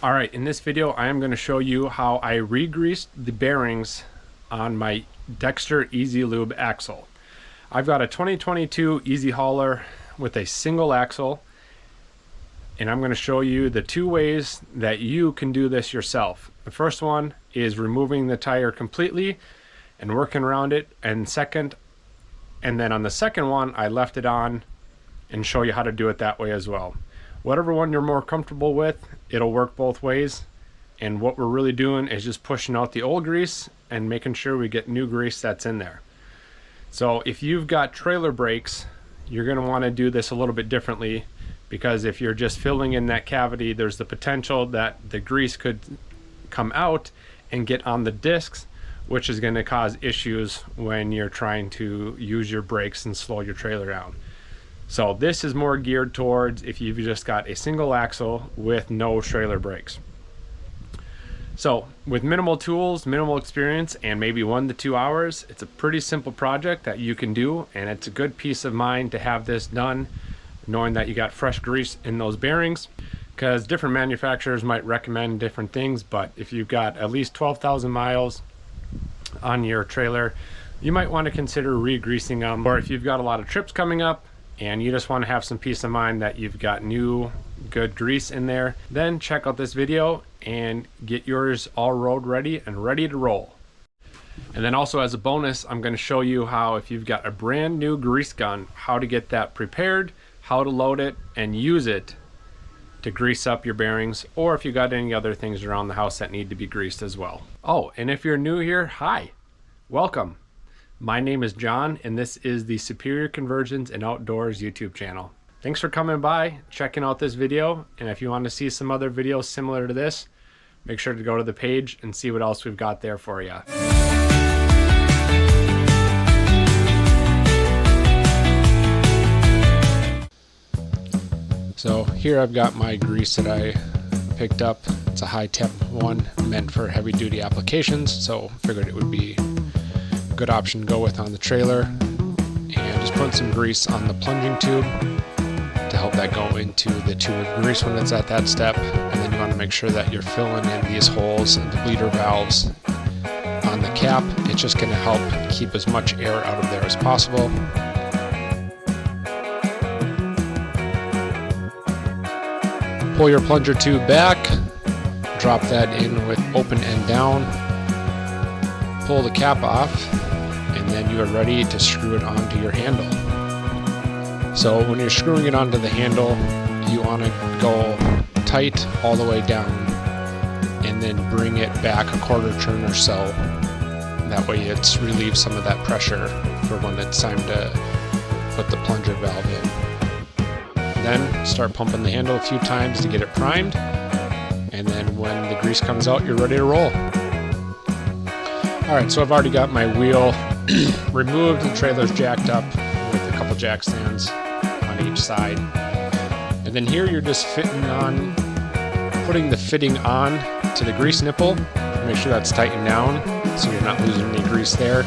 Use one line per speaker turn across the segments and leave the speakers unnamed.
All right, in this video I am going to show you how I re-greased the bearings on my Dexter EZ-Lube axle. I've got a 2022 Easy Hauler with a single axle, and I'm going to show you the two ways that you can do this yourself. The first one is removing the tire completely and working around it, and then on the second one I left it on and show you how to do it that way as well. Whatever one you're more comfortable with, it'll work both ways. And what we're really doing is just pushing out the old grease and making sure we get new grease that's in there. So if you've got trailer brakes, you're going to want to do this a little bit differently, because if you're just filling in that cavity, there's the potential that the grease could come out and get on the discs, which is going to cause issues when you're trying to use your brakes and slow your trailer down. So this is more geared towards if you've just got a single axle with no trailer brakes. So with minimal tools, minimal experience, and maybe 1 to 2 hours, it's a pretty simple project that you can do, and it's a good peace of mind to have this done knowing that you got fresh grease in those bearings, because different manufacturers might recommend different things. But if you've got at least 12,000 miles on your trailer, you might want to consider re-greasing them. Or if you've got a lot of trips coming up and you just want to have some peace of mind that you've got new good grease in there, then check out this video and get yours all road ready and ready to roll. And then also as a bonus, I'm going to show you how, if you've got a brand new grease gun, how to get that prepared, how to load it and use it to grease up your bearings, or if you got any other things around the house that need to be greased as well. Oh, and if you're new here, hi, welcome. My name is John, and this is the Superior Conversions and Outdoors YouTube channel. Thanks for coming by, checking out this video, and if you want to see some other videos similar to this, make sure to go to the page and see what else we've got there for you. So here I've got my grease that I picked up. It's a high temp one meant for heavy duty applications, so figured it would be good option to go with on the trailer. And just put some grease on the plunging tube to help that go into the tube of grease when it's at that step. And then you want to make sure that you're filling in these holes and the bleeder valves on the cap. It's just going to help keep as much air out of there as possible. Pull your plunger tube back, drop that in with open end down, pull the cap off, and then you are ready to screw it onto your handle. So when you're screwing it onto the handle, you want to go tight all the way down and then bring it back a quarter turn or so. That way it relieves some of that pressure for when it's time to put the plunger valve in. Then start pumping the handle a few times to get it primed, and then when the grease comes out, you're ready to roll. Alright, so I've already got my wheel removed, the trailer's jacked up with a couple jack stands on each side. And then here you're just putting the fitting on to the grease nipple. Make sure that's tightened down so you're not losing any grease there.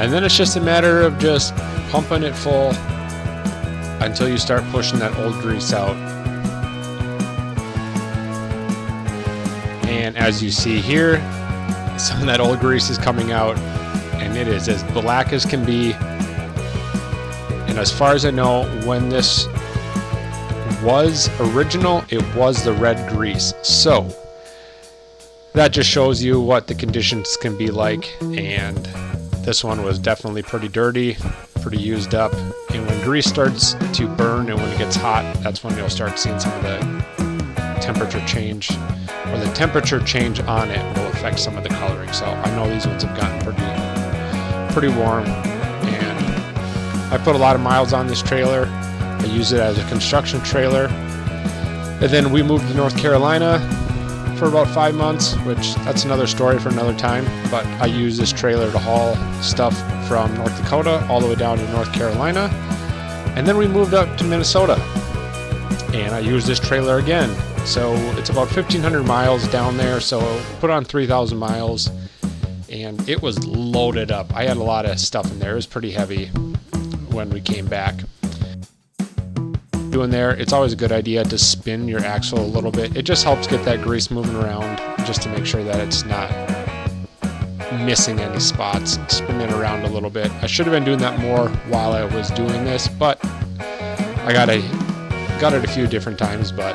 And then it's just a matter of just pumping it full until you start pushing that old grease out. And as you see here, some of that old grease is coming out, and it is as black as can be. And as far as I know, when this was original, it was the red grease. So that just shows you what the conditions can be like, and this one was definitely pretty dirty, pretty used up. And when grease starts to burn and when it gets hot, that's when you'll start seeing some of the temperature change, or the temperature change on it will affect some of the coloring. So I know these ones have gotten pretty warm, and I put a lot of miles on this trailer. I use it as a construction trailer, and then we moved to North Carolina for about 5 months, which that's another story for another time. But I use this trailer to haul stuff from North Dakota all the way down to North Carolina, and then we moved up to Minnesota, and I use this trailer again. So it's about 1,500 miles down there, so put on 3,000 miles, and it was loaded up. I had a lot of stuff in there. It was pretty heavy when we came back. doing there, it's always a good idea to spin your axle a little bit. It just helps get that grease moving around, just to make sure that it's not missing any spots. Spin it around a little bit. I should have been doing that more while I was doing this, but I got it a few different times. But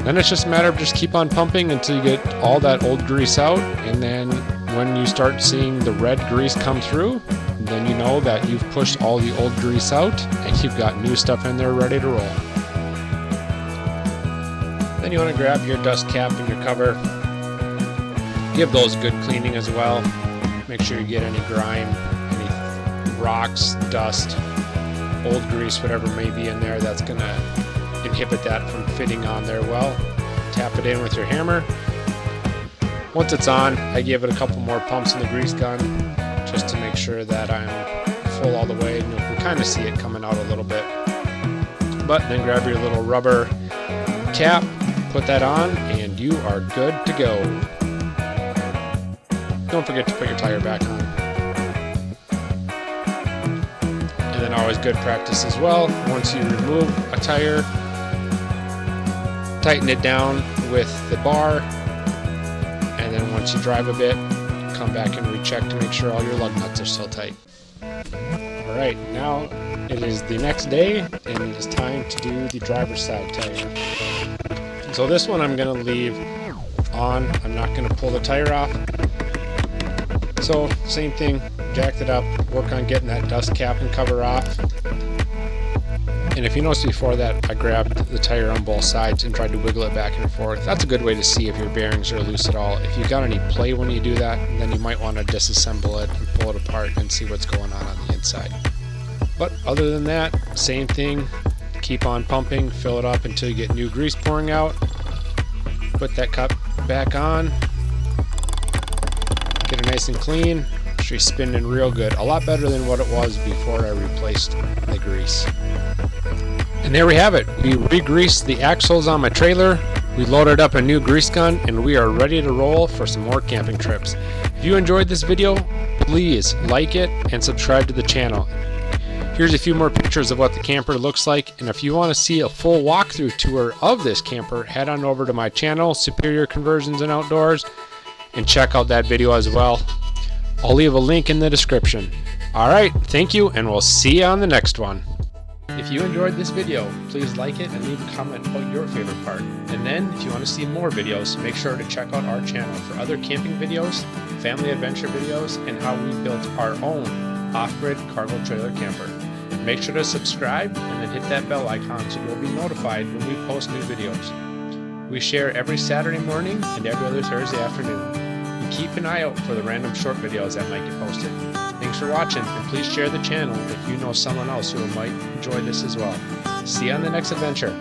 then it's just a matter of just keep on pumping until you get all that old grease out, and then when you start seeing the red grease come through, then you know that you've pushed all the old grease out and you've got new stuff in there ready to roll. Then you want to grab your dust cap and your cover. Give those good cleaning as well. Make sure you get any grime, any rocks, dust, old grease, whatever may be in there that's going to inhibit that from fitting on there well. Tap it in with your hammer. Once it's on, I give it a couple more pumps in the grease gun just to make sure that I'm full all the way, and you can kind of see it coming out a little bit. But then grab your little rubber cap, put that on, and you are good to go. Don't forget to put your tire back on. And then always good practice as well, once you remove a tire, tighten it down with the bar, and then once you drive a bit, come back and recheck to make sure all your lug nuts are still tight. Alright, now it is the next day and it is time to do the driver's side tire. So this one I'm going to leave on. I'm not going to pull the tire off. So same thing, jacked it up, work on getting that dust cap and cover off. And if you noticed before that, I grabbed the tire on both sides and tried to wiggle it back and forth. That's a good way to see if your bearings are loose at all. If you've got any play when you do that, then you might want to disassemble it and pull it apart and see what's going on the inside. But other than that, same thing. Keep on pumping, fill it up until you get new grease pouring out. Put that cup back on. Get it nice and clean. She's spinning real good. A lot better than what it was before I replaced the grease. And there we have it. We re-greased the axles on my trailer. We loaded up a new grease gun, and we are ready to roll for some more camping trips. If you enjoyed this video, please like it and subscribe to the channel. Here's a few more pictures of what the camper looks like, and if you want to see a full walkthrough tour of this camper, head on over to my channel, Superior Conversions and Outdoors, and check out that video as well. I'll leave a link in the description. Alright, thank you, and we'll see you on the next one. If you enjoyed this video, please like it and leave a comment about your favorite part. And then, if you want to see more videos, make sure to check out our channel for other camping videos, family adventure videos, and how we built our own off-grid cargo trailer camper. Make sure to subscribe and then hit that bell icon so you'll be notified when we post new videos. We share every Saturday morning and every other Thursday afternoon. And keep an eye out for the random short videos that might get posted. Thanks for watching, and please share the channel if you know someone else who might enjoy this as well. See you on the next adventure.